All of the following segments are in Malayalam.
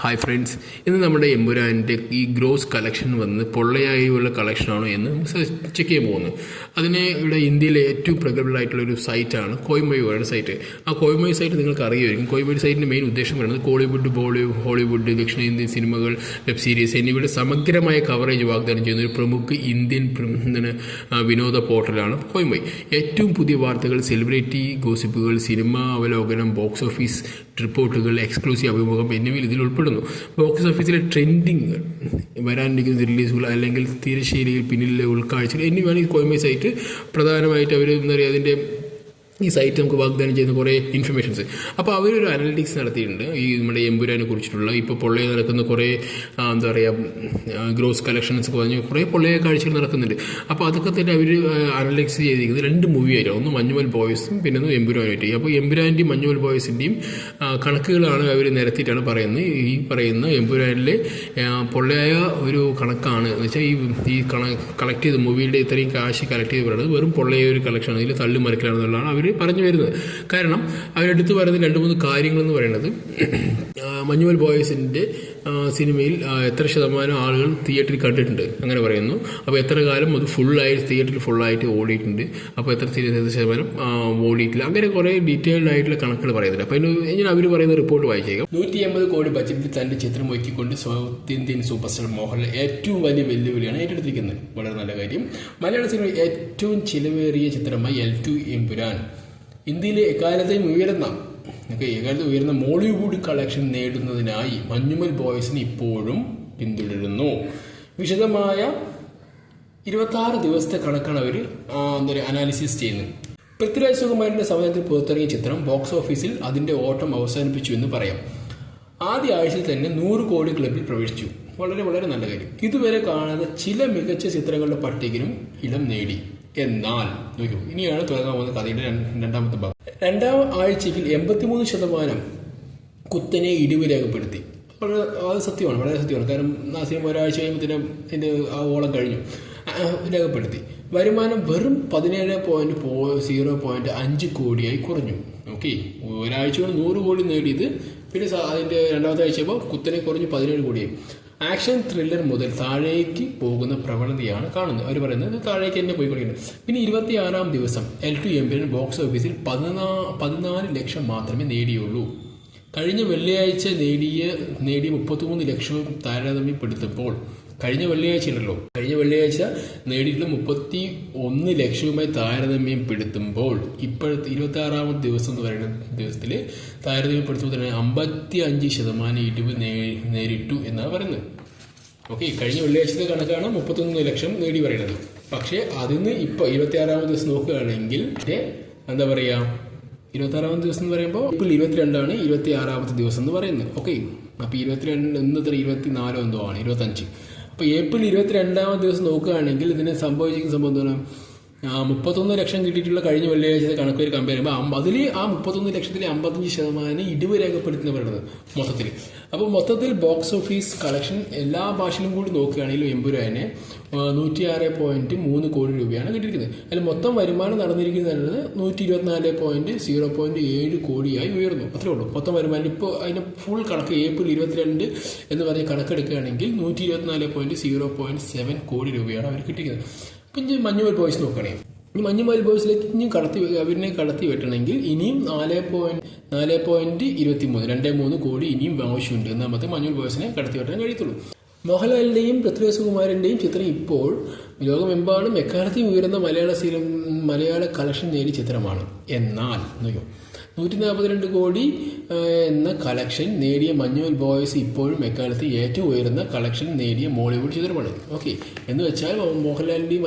ഹായ് ഫ്രണ്ട്സ്, ഇന്ന് നമ്മുടെ എമ്പുരാൻ്റെ ഈ ഗ്രോസ് കളക്ഷൻ വന്ന് പൊള്ളയായുള്ള കളക്ഷനാണോ എന്ന് ചെക്ക് ചെയ്യാൻ പോകുന്നു. അതിന് ഇവിടെ ഇന്ത്യയിലെ ഏറ്റവും പ്രഗത്ഭമായിട്ടുള്ളൊരു സൈറ്റാണ് കോയ്മൊയ് സൈറ്റ്. ആ കോയ്മൊയ് സൈറ്റ് നിങ്ങൾക്ക് അറിയുമായിരിക്കും. കോയ്മൊയ് സൈറ്റിൻ്റെ മെയിൻ ഉദ്ദേശം പറയുന്നത് കോളിവുഡ്, ബോളിവുഡ്, ഹോളിവുഡ്, ദക്ഷിണേന്ത്യൻ സിനിമകൾ, വെബ് സീരീസ് എന്നിവയുടെ സമഗ്രമായ കവറേജ് വാഗ്ദാനം ചെയ്യുന്ന ഒരു പ്രമുഖ ഇന്ത്യൻ വിനോദ പോർട്ടലാണ് കോയ്മൊയ്. ഏറ്റവും പുതിയ വാർത്തകൾ, സെലിബ്രിറ്റി ഗോസിപ്പുകൾ, സിനിമ അവലോകനം, ബോക്സ് ഓഫീസ് റിപ്പോർട്ടുകൾ, എക്സ്ക്ലൂസീവ് അഭിമുഖം എന്നിവയിൽ ഇതിൽ ഉൾപ്പെടുന്നു. ബോക്സ് ഓഫീസിലെ ട്രെൻഡിങ്, വരാനിരിക്കുന്ന റിലീസുകൾ അല്ലെങ്കിൽ തിരശ്ശീലയിൽ പിന്നിലെ ഉൾക്കാഴ്ചകൾ എന്നിവയാണ് ഈ കോയ്മൊയ് സൈറ്റ് പ്രധാനമായിട്ട് അവർ എന്താ പറയുക, അതിൻ്റെ ഈ സൈറ്റ് നമുക്ക് വാഗ്ദാനം ചെയ്യുന്ന കുറേ ഇൻഫർമേഷൻസ്. അപ്പോൾ അവരൊരു അനലിറ്റിക്സ് നടത്തിയിട്ടുണ്ട് ഈ നമ്മുടെ എമ്പുരാനെ കുറിച്ചിട്ടുള്ള. ഇപ്പോൾ പൊള്ളയെ നടക്കുന്ന കുറേ എന്താ പറയുക ഗ്രോസ് കളക്ഷൻസ് പറഞ്ഞ് കുറേ പൊള്ളയ കാഴ്ചകൾ നടക്കുന്നുണ്ട്. അപ്പോൾ അതൊക്കെ തന്നെ അവർ അനലിറ്റിക്സ് ചെയ്തിരിക്കുന്നത് രണ്ട് മൂവിയായിട്ടാണ്. ഒന്ന് മഞ്ഞുമൽ ബോയ്സും പിന്നെ ഒന്ന് എമ്പുരാനായിട്ട്. അപ്പോൾ എമ്പുരാൻ്റെയും മഞ്ഞുമൽ ബോയ്സിൻ്റെയും കണക്കുകളാണ് അവർ നിരത്തിയിട്ടാണ് പറയുന്നത്. ഈ പറയുന്ന എമ്പുരാനിലെ പൊള്ളയായ ഒരു കണക്കാണ് എന്ന് വെച്ചാൽ ഈ കളക്ട് ചെയ്ത് മൂവിയുടെ ഇത്രയും കാശ് കളക്ട് ചെയ്ത് പറയുന്നത് വെറും പൊള്ളയ ഒരു കളക്ഷനാണ്, ഇതിൽ തള്ളി മറിക്കലാണെന്നുള്ളതാണ് അവർ പറഞ്ഞു വരുന്നത്. കാരണം അവരെടുത്ത് പറയുന്ന 2-3 കാര്യങ്ങളെന്ന് പറയുന്നത്, മഞ്ഞുമൽ ബോയ്സിൻ്റെ സിനിമയിൽ എത്ര ശതമാനം ആളുകൾ തിയേറ്ററിൽ കണ്ടിട്ടുണ്ട് അങ്ങനെ പറയുന്നു. അപ്പോൾ എത്ര കാലം അത് ഫുള്ളായിട്ട് തിയേറ്ററിൽ ഫുള്ളായിട്ട് ഓടിയിട്ടുണ്ട്, അപ്പോൾ എത്ര ശതമാനം ഓടിയിട്ടില്ല, അങ്ങനെ കുറേ ഡീറ്റെയിൽഡ് ആയിട്ടുള്ള കണക്കുകൾ പറയുന്നുണ്ട്. അപ്പോൾ ഇങ്ങനെ അവർ പറയുന്ന റിപ്പോർട്ട് വായിച്ചേക്കാം. 150 കോടി ബജറ്റിൽ തൻ്റെ ചിത്രം ഒരുക്കിക്കൊണ്ട് south Indian super star Mohanlal ഏറ്റവും വലിയ വെല്ലുവിളിയാണ് ഏറ്റെടുത്തിരിക്കുന്നത്. വളരെ നല്ല കാര്യം. മലയാള സിനിമ ഏറ്റവും ചിലവേറിയ ചിത്രമായി L2 എമ്പുരാൻ ഇന്ത്യയിലെ എക്കാലത്തെയും ഉയർന്ന മോളിവുഡ് കളക്ഷൻ നേടുന്നതിനായി മഞ്ഞുമൽ ബോയ്സിന് ഇപ്പോഴും പിന്തുടരുന്നു. വിശദമായ 26 ദിവസത്തെ കണക്കാണ് അവർ അനാലിസിസ് ചെയ്യുന്നത്. പൃഥ്വിരാജ് സുകുമാരൻ്റെ സമയത്തിൽ പുറത്തിറങ്ങിയ ചിത്രം ബോക്സ് ഓഫീസിൽ അതിൻ്റെ ഓട്ടം അവസാനിപ്പിച്ചു എന്ന് പറയാം. ആദ്യ ആഴ്ചയിൽ തന്നെ 100 കോടി ക്ലബിൽ പ്രവേശിച്ചു. വളരെ വളരെ നല്ല കാര്യം. ഇതുവരെ കാണാത്ത ചില മികച്ച ചിത്രങ്ങളുടെ പട്ടികയിലും ഇടം നേടി. എന്നാൽ നോക്കൂ, ഇനിയാണ് തുടങ്ങാൻ പോകുന്ന കഥയുടെ രണ്ടാമത്തെ ഭാഗം. രണ്ടാം ആഴ്ചയിൽ 83% കുത്തനെ ഇടിവ് രേഖപ്പെടുത്തി. അത് സത്യമാണ്, വളരെ സത്യമാണ്. കാരണം ആ സിനിമ ഒരാഴ്ച കഴിയുമ്പോഴത്തേനും അതിൻ്റെ ആ ഓളം കഴിഞ്ഞു രേഖപ്പെടുത്തി. വരുമാനം വെറും 17.05 കോടിയായി കുറഞ്ഞു. ഓക്കെ, ഒരാഴ്ച കൊണ്ട് 100 കോടി നേടിയത്, പിന്നെ അതിൻ്റെ രണ്ടാമത്തെ ആഴ്ചയപ്പോൾ കുത്തനെ കുറഞ്ഞ് 17 കോടിയായി. ആക്ഷൻ ത്രില്ലർ മുതൽ താഴേക്ക് പോകുന്ന പ്രവണതയാണ് കാണുന്നത്. അവർ പറയുന്നത് താഴേക്ക് തന്നെ പോയിക്കൊണ്ടിരിക്കുന്നത്. പിന്നെ 26-ാം ദിവസം L2 എമ്പുരാൻ ബോക്സ് ഓഫീസിൽ 14 ലക്ഷം മാത്രമേ നേടിയുള്ളൂ. കഴിഞ്ഞ വെള്ളിയാഴ്ച നേടിയ 33 ലക്ഷവും താരതമ്യപ്പെടുത്തുമ്പോൾ കഴിഞ്ഞ വെള്ളിയാഴ്ച നേടിയിട്ടുള്ള 31 ലക്ഷവുമായി താരതമ്യപ്പെടുത്തുമ്പോൾ ഇപ്പോഴത്തെ 26-ാമത്തെ ദിവസം എന്ന് പറയുന്ന ദിവസത്തിൽ താരതമ്യപ്പെടുത്തുമ്പോൾ തന്നെ 55% ഇടിവ് നേരിട്ടു എന്നാണ് പറയുന്നത്. ഓക്കെ, കഴിഞ്ഞ വെള്ളിയാഴ്ചത്തെ കണക്കാണ് 31 ലക്ഷം നേടി പറയുന്നത്. പക്ഷേ അതിന് ഇപ്പോൾ 26-ാമത്തെ ദിവസം നോക്കുകയാണെങ്കിൽ എന്താ പറയുക, 26-ാമത്തെ ദിവസം എന്ന് പറയുമ്പോൾ ഇപ്പോൾ 22 26-ാമത്തെ ദിവസം എന്ന് പറയുന്നത്. ഓക്കെ, അപ്പോൾ 22 ഇന്നത്തെ 24 എന്തോ ആണ്, 25. അപ്പോൾ ഏപ്രിൽ 22-ാമത്തെ ദിവസം നോക്കുകയാണെങ്കിൽ ഇതിന് സംഭവിച്ചിരിക്കുന്ന സംഭവം എന്താണ്, 31 ലക്ഷം കിട്ടിയിട്ടുള്ള കഴിഞ്ഞ വെള്ളിയാഴ്ചത്തെ കണക്ക് കമ്പയർ ചെയ്യുമ്പോൾ അതിൽ ആ 31 ലക്ഷത്തിൽ 55% ഇടിവ് രേഖപ്പെടുത്തുന്ന പറയുന്നത് മൊത്തത്തിൽ. അപ്പോൾ മൊത്തത്തിൽ ബോക്സ് ഓഫീസ് കളക്ഷൻ എല്ലാ ഭാഷയിലും കൂടി നോക്കുകയാണെങ്കിലും എമ്പുരാന് 106.3 കോടി രൂപയാണ് കിട്ടിയിരിക്കുന്നത്. അതിൽ മൊത്തം വരുമാനം നടന്നിരിക്കുന്നത് 124.07 കോടിയായി ഉയർന്നു. അത്രേ ഉള്ളൂ മൊത്തം വരുമാനം. ഇപ്പോൾ അതിൻ്റെ ഫുൾ കണക്ക് ഏപ്രിൽ 22 എന്ന് പറഞ്ഞ കണക്കെടുക്കുകയാണെങ്കിൽ 124.07 കോടി രൂപയാണ് അവർ കിട്ടിയിരിക്കുന്നത്. പിന്നെ മഞ്ഞുമൽ ബോയ്സ് നോക്കുകയാണെങ്കിൽ, ഇനി മഞ്ഞുമൽ ബോയ്സിലേക്ക് ഇനിയും അവരിനെ കടത്തി വെട്ടണമെങ്കിൽ ഇനിയും 4.23 23 കോടി ഇനിയും ആവശ്യമുണ്ട്. എന്നാമത്തെ മഞ്ഞുമൽ ബോയ്സിനെ കടത്തി വെട്ടാൻ കഴിയത്തുള്ളൂ. മോഹൻലാലിൻ്റെയും പൃഥ്വിരാജ് സുകുമാരൻ്റെയും ചിത്രം ഇപ്പോൾ ലോകമെമ്പാടും എക്കാലത്തെയും ഉയർന്ന മലയാള കളക്ഷൻ നേടിയ ചിത്രമാണ്. എന്നാൽ 142 കോടി എന്ന കളക്ഷൻ നേടിയ മഞ്ഞുമൽ ബോയ്സ് ഇപ്പോഴും എക്കാലത്ത് ഏറ്റവും ഉയർന്ന കളക്ഷൻ നേടിയ മോളിവുഡ് ചിത്രമാണ്. ഓക്കെ, എന്ന് വെച്ചാൽ മോഹൻലാലിൻ്റെയും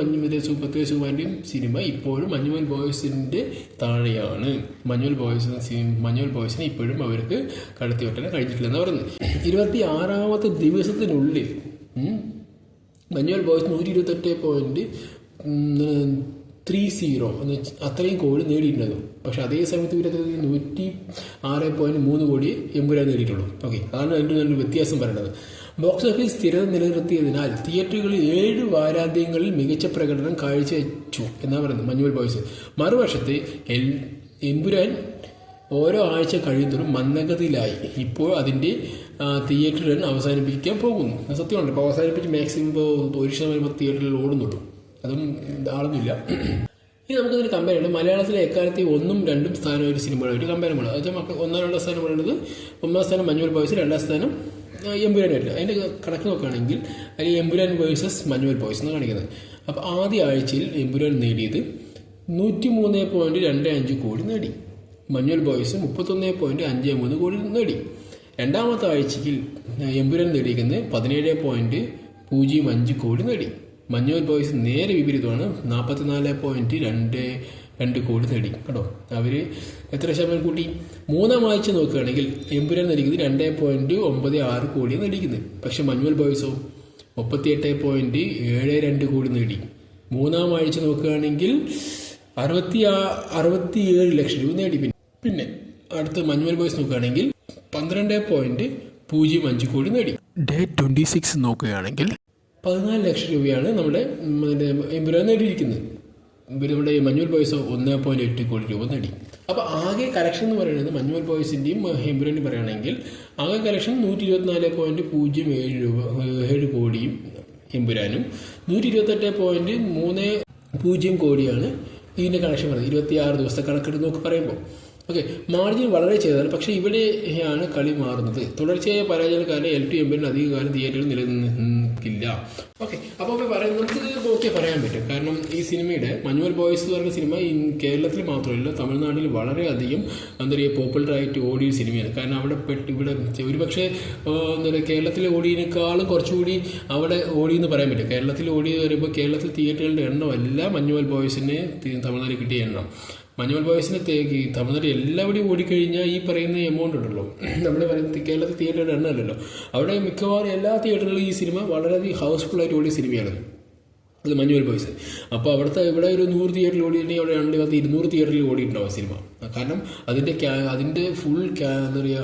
പൃഥ്വിരാജ് സുകുമാരൻ്റെയും സിനിമ ഇപ്പോഴും മഞ്ഞുമൽ ബോയ്സിൻ്റെ താഴെയാണ്. മഞ്ഞുമൽ ബോയ്സിനെ ഇപ്പോഴും അവർക്ക് കടത്തി വെട്ടാൻ കഴിഞ്ഞിട്ടില്ലെന്ന് പറയുന്നത്. 26-ാമത്തെ ദിവസത്തിനുള്ളിൽ മഞ്ഞുമൽ ബോയ്സ് 128.30 എന്ന് അത്രയും കോടി നേടിയിട്ടുണ്ടായിരുന്നു. പക്ഷെ അതേ സമയത്ത് 106.3 കോടി എമ്പുരാൻ നേടിയിട്ടുള്ളൂ. ഓക്കെ, അതാണ് അതിൻ്റെ നല്ല വ്യത്യാസം പറയുന്നത്. ബോക്സ് ഓഫീസ് സ്ഥിരത നിലനിർത്തിയതിനാൽ തിയേറ്ററുകളിൽ 7 വാരാന്ത്യങ്ങളിൽ മികച്ച പ്രകടനം കാഴ്ചവെച്ചു എന്നാണ് പറയുന്നത് മഞ്ഞുമൽ ബോയ്സ്. മറുവശത്ത് എമ്പുരാൻ ഓരോ ആഴ്ച കഴിയുന്നതും മന്ദഗതിയിലായി. ഇപ്പോൾ അതിൻ്റെ തിയേറ്റർ റൺ അവസാനിപ്പിക്കാൻ പോകുന്നു. സത്യമാണ്. ഇപ്പോൾ അവസാനിപ്പിച്ച് മാക്സിമം ഇപ്പോൾ 1% തിയേറ്ററിൽ ഓടുന്നുള്ളൂ. അതും ആളൊന്നുമില്ല. ഇനി നമുക്കതിന് കമ്പയർ ചെയ്യണം. മലയാളത്തിലെ എക്കാലത്തെ 1ഉം 2ഉം സ്ഥാനം ഒരു സിനിമകളായിട്ട് കമ്പയർ ചെയ്യണം. അതായത് 1, 2 സ്ഥാനം പറയുന്നത് 1ാം സ്ഥാനം മഞ്ഞുമൽ ബോയ്സ്, 2ാം സ്ഥാനം എമ്പുരാനായിട്ട്. അതിൻ്റെ കണക്ക് നോക്കുകയാണെങ്കിൽ അതിൽ എമ്പുരാൻ വേഴ്സസ് മഞ്ഞുമൽ ബോയ്സ് എന്ന് കാണിക്കുന്നത്. അപ്പോൾ ആദ്യ ആഴ്ചയിൽ എമ്പുരാൻ നേടിയത് 103.25 കോടി നേടി. മഞ്ഞുമൽ ബോയ്സ് 31.53 കോടി നേടി. രണ്ടാമത്തെ ആഴ്ചയിൽ എമ്പുരാൻ നേടിയിരിക്കുന്നത് 17.05 കോടി നേടി. മഞ്ഞുമൽ ബോയ്സ് നേരെ വിപരീതമാണ്, 44.22 കോടി നേടി. കേട്ടോ, അവർ എത്ര ശതമാനം കൂട്ടി? മൂന്നാം ആഴ്ച നോക്കുകയാണെങ്കിൽ എമ്പുരാൻ നേടിക്കുന്നത് 2.96 കോടി നേടിക്കുന്നത്. പക്ഷെ മഞ്ഞുമൽ ബോയ്സോ 38.72 കോടി നേടി. മൂന്നാം ആഴ്ച നോക്കുകയാണെങ്കിൽ 67 ലക്ഷം രൂപ നേടി. പിന്നെ അടുത്ത് മഞ്ഞുമൽ ബോയ്സ് നോക്കുകയാണെങ്കിൽ 12.05 കോടി നേടി. ഡേ 26 നോക്കുകയാണെങ്കിൽ 14 ലക്ഷം രൂപയാണ് നമ്മുടെ എമ്പുരാൻ നേടിയിരിക്കുന്നത്. നമ്മുടെ മഞ്ഞുമൽ ബോയ്സ് 1.8 കോടി രൂപ നേടി. അപ്പോൾ ആകെ കളക്ഷൻ എന്ന് പറയുന്നത് മഞ്ഞുമൽ ബോയ്സിൻ്റെയും എമ്പുരാനും പറയുകയാണെങ്കിൽ ആകെ കളക്ഷൻ 124.07 കോടിയും എമ്പുരാനും 128.30 കോടിയാണ് ഇതിൻ്റെ കളക്ഷൻ പറയുന്നത്. 26 ദിവസത്തെ കണക്കെടുത്ത് നോക്കി പറയുമ്പോൾ ഓക്കെ, മാർജിൻ വളരെ ചെയ്തതാണ്. പക്ഷേ ഇവിടെയാണ് കളി മാറുന്നത്. തുടർച്ചയായ പരാജയം കാരണം L2 എമ്പുരാൻ അധിക കാലം തിയേറ്ററിൽ നിലനിൽക്കില്ല. ഓക്കെ, അപ്പോൾ പറയുന്നത് നമുക്ക് ഓക്കെ പറയാൻ പറ്റും. കാരണം ഈ സിനിമയുടെ മഞ്ഞുമൽ ബോയ്സ് എന്ന് പറയുന്ന സിനിമ കേരളത്തിൽ മാത്രമല്ല തമിഴ്നാട്ടിൽ വളരെയധികം എന്താ പറയുക പോപ്പുലറായിട്ട് ഓടിയ സിനിമയാണ്. കാരണം അവിടെ ഇവിടെ ഒരുപക്ഷെ എന്താ പറയുക കേരളത്തിൽ ഓടിയതിനേക്കാളും കുറച്ചുകൂടി അവിടെ ഓടിയെന്ന് പറയാൻ പറ്റും. കേരളത്തിൽ ഓടിയെന്ന് പറയുമ്പോൾ കേരളത്തിൽ തിയേറ്ററുകളുടെ എണ്ണമല്ല മഞ്ഞുമൽ ബോയ്സിന് തമിഴ്നാട്ടിൽ കിട്ടിയ എണ്ണം. മഞ്ഞുമൽ ബോയ്സിനെ തമിഴ്നാട്ടിൽ എല്ലാവരുടെയും ഓടിക്കഴിഞ്ഞാൽ ഈ പറയുന്ന എമൗണ്ട് ഉണ്ടല്ലോ, നമ്മുടെ പറയുന്നത് കേരളത്തിൽ തിയേറ്ററുടെ എണ്ണമല്ലല്ലോ. അവിടെ മിക്കവാറും എല്ലാ തിയേറ്ററിലും ഈ സിനിമ വളരെയധികം ഹൗസ്ഫുള്ളായിട്ട് ഓടിയ സിനിമയാണ് ഇത് മഞ്ഞുമൽ ബോയ്സ്. അപ്പോൾ ഇവിടെ ഒരു 100 തിയേറ്ററിൽ ഓടിയിട്ടുണ്ടെങ്കിൽ അവിടെ 200 തിയേറ്ററിൽ ഓടിയിട്ടുണ്ടാവും സിനിമ. കാരണം അതിൻ്റെ ഫുൾ എന്താ പറയുക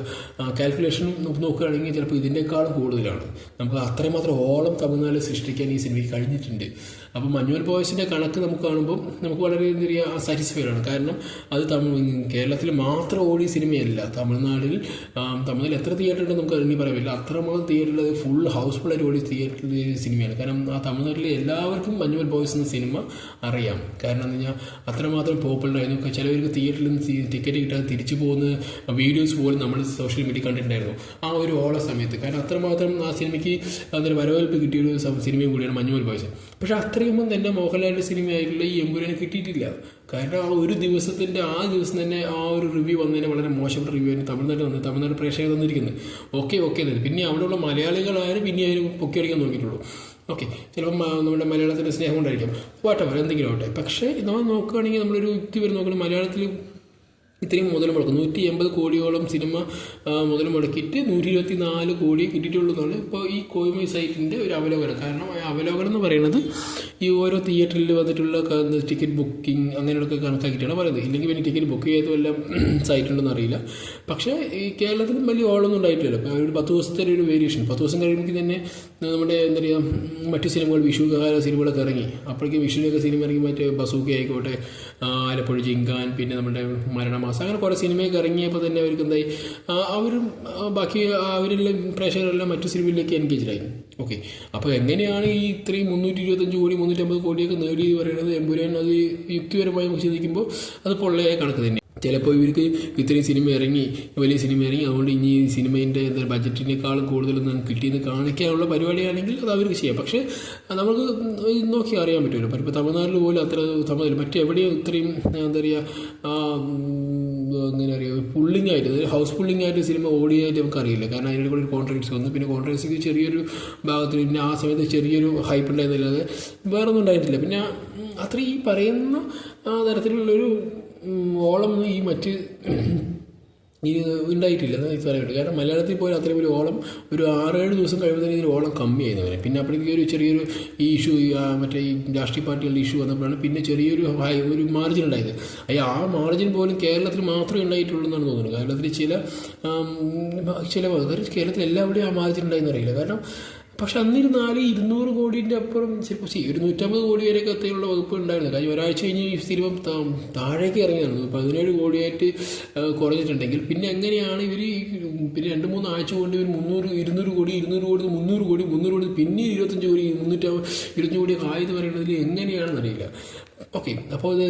കാൽക്കുലേഷൻ നോക്കുകയാണെങ്കിൽ ചിലപ്പോൾ ഇതിൻ്റെക്കാളും കൂടുതലാണ്. നമുക്ക് അത്രമാത്രം ഓളം തമിഴ്നാട്ടിൽ സൃഷ്ടിക്കാൻ ഈ സിനിമയ്ക്ക് കഴിഞ്ഞിട്ടുണ്ട്. അപ്പോൾ മഞ്ഞുമൽ ബോയ്സിൻ്റെ കണക്ക് നമുക്ക് കാണുമ്പോൾ നമുക്ക് വളരെ എന്താ പറയുക സാറ്റിസ്ഫൈഡ് ആണ്. കാരണം അത് കേരളത്തിൽ മാത്രം ഓടിയ സിനിമയല്ല, തമിഴ്നാട്ടിൽ എത്ര തിയേറ്റർ ഉണ്ടെന്ന് നമുക്ക് എണ്ണി പറയാൻ പറ്റില്ല. അത്രമാത്രം തിയേറ്ററിൽ ഫുൾ ഹൗസ്ഫുള്ളായിട്ട് ഓടിയ തിയേറ്ററിൽ സിനിമയാണ്. കാരണം ആ തമിഴ്നാട്ടിലെ എല്ലാവർക്കും മഞ്ഞുമൽ ബോയ്സ് എന്ന സിനിമ അറിയാം. കാരണം എന്ന് പറഞ്ഞാൽ അത്രമാത്രം പോപ്പുലറായിരുന്നു. ചിലവർക്ക് തിയേറ്ററിൽ നിന്ന് ടിക്കറ്റ് കിട്ടാതെ തിരിച്ചു പോകുന്ന വീഡിയോസ് പോലും നമ്മൾ സോഷ്യൽ മീഡിയ കണ്ടിട്ടുണ്ടായിരുന്നു ആ ഒരു ഓള സമയത്ത്. കാരണം അത്രമാത്രം ആ സിനിമയ്ക്ക് അതിന് വരവേൽപ്പ് കിട്ടിയൊരു സിനിമയും കൂടിയാണ് മഞ്ഞുമൽ ബോയ്സ്. പക്ഷേ അത്രയൊന്നും തന്നെ മോഹൻലാലിൻ്റെ സിനിമയായിട്ടുള്ള ഈ എമ്പുരാന് കിട്ടിയിട്ടില്ല. കാരണം ആ ഒരു ദിവസം തന്നെ ആ ഒരു റിവ്യൂ വന്നതിന് വളരെ മോശപ്പെട്ട റിവ്യൂ ആയിരുന്നു തമിഴ്നാട് പ്രേക്ഷകർ തന്നിരിക്കുന്നത്. ഓക്കെ പിന്നെ അവിടെയുള്ള മലയാളികളായാലും പിന്നെ അതിന് പൊക്കിയടിക്കാൻ നോക്കിയിട്ടുള്ളൂ. ഓക്കെ, ചിലപ്പം നമ്മുടെ മലയാളത്തിൻ്റെ സ്നേഹം കൊണ്ടായിരിക്കും, വാട്ടവർ എന്തെങ്കിലും ആവട്ടെ. പക്ഷേ നമ്മൾ നോക്കുകയാണെങ്കിൽ നമ്മളൊരു യുക്തി വരെ നോക്കുകയാണെങ്കിൽ മലയാളത്തിൽ ഇത്രയും മുതൽ മുടക്കും 180 കോടിയോളം സിനിമ മുതൽ മുടക്കിയിട്ട് 124 കോടി കിട്ടിയിട്ടുള്ളൂ എന്നാണ് ഇപ്പോൾ ഈ കോയിമൈ സൈറ്റിൻ്റെ ഒരു അവലോകനം. കാരണം ആ അവലോകനം എന്ന് പറയുന്നത് ഈ ഓരോ തിയേറ്ററിൽ വന്നിട്ടുള്ള ടിക്കറ്റ് ബുക്കിംഗ് അങ്ങനെയൊക്കെ കണക്കാക്കിയിട്ടാണ് പറയുന്നത്. ഇല്ലെങ്കിൽ പിന്നെ ടിക്കറ്റ് ബുക്ക് ചെയ്ത് വല്ല സൈറ്റുണ്ടെന്ന് അറിയില്ല. പക്ഷേ ഈ കേരളത്തിലും വലിയ ഓളൊന്നും ഉണ്ടായിട്ടില്ല. ഇപ്പോൾ ഒരു 10 ദിവസത്തെ ഒരു വേരിയേഷൻ 10 ദിവസം കഴിയുമ്പോൾ തന്നെ നമ്മുടെ എന്താ പറയുക മറ്റു സിനിമകൾ വിഷുകാല സിനിമകളൊക്കെ ഇറങ്ങി. അപ്പോഴേക്കും വിഷുവിനൊക്കെ സിനിമ ഇറങ്ങി മറ്റേ ബസൂക്ക ആയിക്കോട്ടെ, ആലപ്പുഴ ജിങ്കാൻ, പിന്നെ നമ്മുടെ മരണമാസം, അങ്ങനെ കുറേ സിനിമയൊക്കെ ഇറങ്ങിയപ്പോൾ തന്നെ അവർക്ക് എന്തായി അവരും ബാക്കി അവരെല്ലാം പ്രേക്ഷകരെല്ലാം മറ്റു സിനിമയിലേക്ക് എൻഗേജ്ഡായി. ഓക്കെ, അപ്പോൾ എങ്ങനെയാണ് ഈ ഇത്രയും 325 കോടി 350 കോടിയൊക്കെ നേടി പറയുന്നത് എമ്പുരാൻ? അത് യുക്തിപരമായി ചിന്തിക്കുമ്പോൾ അത് പൊള്ളയായ കണക്ക് തന്നെ. ചിലപ്പോൾ ഇവർക്ക് ഇത്രയും വലിയ സിനിമ ഇറങ്ങി അതുകൊണ്ട് ഇനി സിനിമേൻ്റെ എന്താ ബഡ്ജറ്റിനേക്കാളും കൂടുതലൊന്നും കിട്ടിയെന്ന് കാണിക്കാനുള്ള പരിപാടിയാണെങ്കിൽ അത് അവർക്ക് ചെയ്യാം. പക്ഷേ നമുക്ക് നോക്കി അറിയാൻ പറ്റുമല്ലോ. ഇപ്പോൾ തമിഴ്നാട്ടിൽ പോലും അത്ര മറ്റെവിടെയും ഇത്രയും എന്താ പറയുക എങ്ങനെ അറിയാം പുള്ളിങ് ആയിട്ട്, അതായത് ഹൗസ് പുള്ളിങ് ആയിട്ട് സിനിമ ഓടിയായിട്ട് നമുക്കറിയില്ല. കാരണം അതിൻ്റെ കൂടെ ഒരു കോൺട്രവേഴ്സി വന്നു. പിന്നെ കോൺട്രവേഴ്സിക്ക് ചെറിയൊരു ഭാഗത്തിൽ പിന്നെ ആ സമയത്ത് ചെറിയൊരു ഹൈപ്പ് ഉണ്ടായിരുന്നില്ലാതെ വേറൊന്നും ഉണ്ടായിട്ടില്ല. പിന്നെ അത്ര ഈ പറയുന്ന തരത്തിലുള്ളൊരു ഓളം ഈ മറ്റ് ഉണ്ടായിട്ടില്ല എന്ന് പറയാൻ പറ്റും. കാരണം മലയാളത്തിൽ പോലും അത്രയും ഒരു ഓളം ഒരു 6-7 ദിവസം കഴിയുന്നതിന് ഇതിന് ഓളം കമ്മിയായിരുന്നു വരെ. പിന്നെ അപ്പോഴേക്കും ചെറിയൊരു ഈ ഇഷ്യൂ മറ്റേ ഈ രാഷ്ട്രീയ പാർട്ടികളുടെ ഇഷ്യൂ വന്നപ്പോഴാണ് പിന്നെ ചെറിയൊരു മാർജിൻ ഉണ്ടായത്. ആ മാർജിൻ പോലും കേരളത്തിൽ മാത്രമേ ഉണ്ടായിട്ടുള്ളൂ എന്നാണ് തോന്നുന്നത്. കേരളത്തിൽ ചില കേരളത്തിൽ എല്ലാവിടെയും ആ മാർജിൻ ഉണ്ടായെന്ന് അറിയില്ല. കാരണം പക്ഷെ അന്നിരുന്നാലും 200 കോടിൻ്റെ അപ്പുറം ചിലപ്പോൾ 150 കോടി വരെയൊക്കെ എത്തിയുള്ള വകുപ്പ് ഉണ്ടായിരുന്നു. കാര്യം ഒരാഴ്ച കഴിഞ്ഞ് ഈ സിനിമ താഴേക്ക് ഇറങ്ങിയാണ് 17 കോടിയായിട്ട് കുറഞ്ഞിട്ടുണ്ടെങ്കിൽ പിന്നെ എങ്ങനെയാണ് ഇവർ പിന്നെ 2-3 ആഴ്ച കൊണ്ട് ഇവർ 200 കോടി 300 കോടി പിന്നെ 25 കോടി 325 കോടിയൊക്കെ ആയത് പറയുന്നതിൽ എങ്ങനെയാണെന്നറിയില്ല. ഓക്കെ, അപ്പോൾ അത്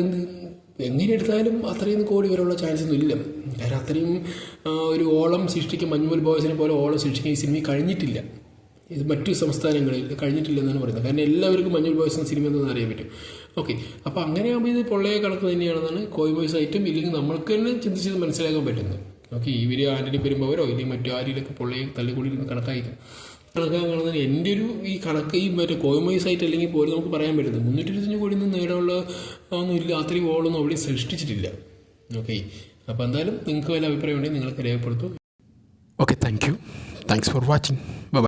എങ്ങനെ എടുത്താലും അത്രയും കോടി വരെയുള്ള ചാൻസ് ഒന്നും ഇല്ല. കാരണം അത്രയും ഒരു ഓളം സൃഷ്ടിക്കാൻ മഞ്ഞുമൽ ബോയ്സിനെ പോലെ ഓളം സൃഷ്ടിക്കാൻ ഈ സിനിമ കഴിഞ്ഞിട്ടില്ല. ഇത് മറ്റു സംസ്ഥാനങ്ങളിൽ കഴിഞ്ഞിട്ടില്ലെന്നാണ് പറയുന്നത്. കാരണം എല്ലാവർക്കും മഞ്ഞുമൽ ബോയ്സ് എന്ന സിനിമ എന്താണെന്ന് അറിയാൻ പറ്റും. ഓക്കെ, അപ്പോൾ അങ്ങനെയാകുമ്പോൾ ഇത് പൊള്ളയ കണക്ക് തന്നെയാണെന്നാണ് കോയ് ബോയ്സ് ആയിട്ടും ഇല്ലെങ്കിൽ നമ്മൾക്ക് തന്നെ ചിന്തിച്ചത് മനസ്സിലാക്കാൻ പറ്റുന്നത്. ഓക്കെ, ഇവർ ആൻ്റണി പെരുമ്പാവൂരോ ഇല്ലെങ്കിൽ മറ്റു ആരിലൊക്കെ പൊള്ളയെ തള്ളിക്കൂടി കണക്കായിരിക്കും. കണക്കാക്കുന്നത് എൻ്റെ ഒരു ഈ കണക്ക് ഈ മറ്റേ കോയ് ബോയ്സ് ആയിട്ട് അല്ലെങ്കിൽ പോലും നമുക്ക് പറയാൻ പറ്റുന്നത് 325 കോടി ഒന്നും നേടാനുള്ള ഒന്നും ഇല്ല. അത്രയും ഓളൊന്നും അവിടെ സൃഷ്ടിച്ചിട്ടില്ല. ഓക്കെ, അപ്പോൾ എന്തായാലും നിങ്ങൾക്ക് വല്ല അഭിപ്രായം ഉണ്ടെങ്കിൽ നിങ്ങൾക്ക് രേഖപ്പെടുത്തും. Okay, thanks for watching. By.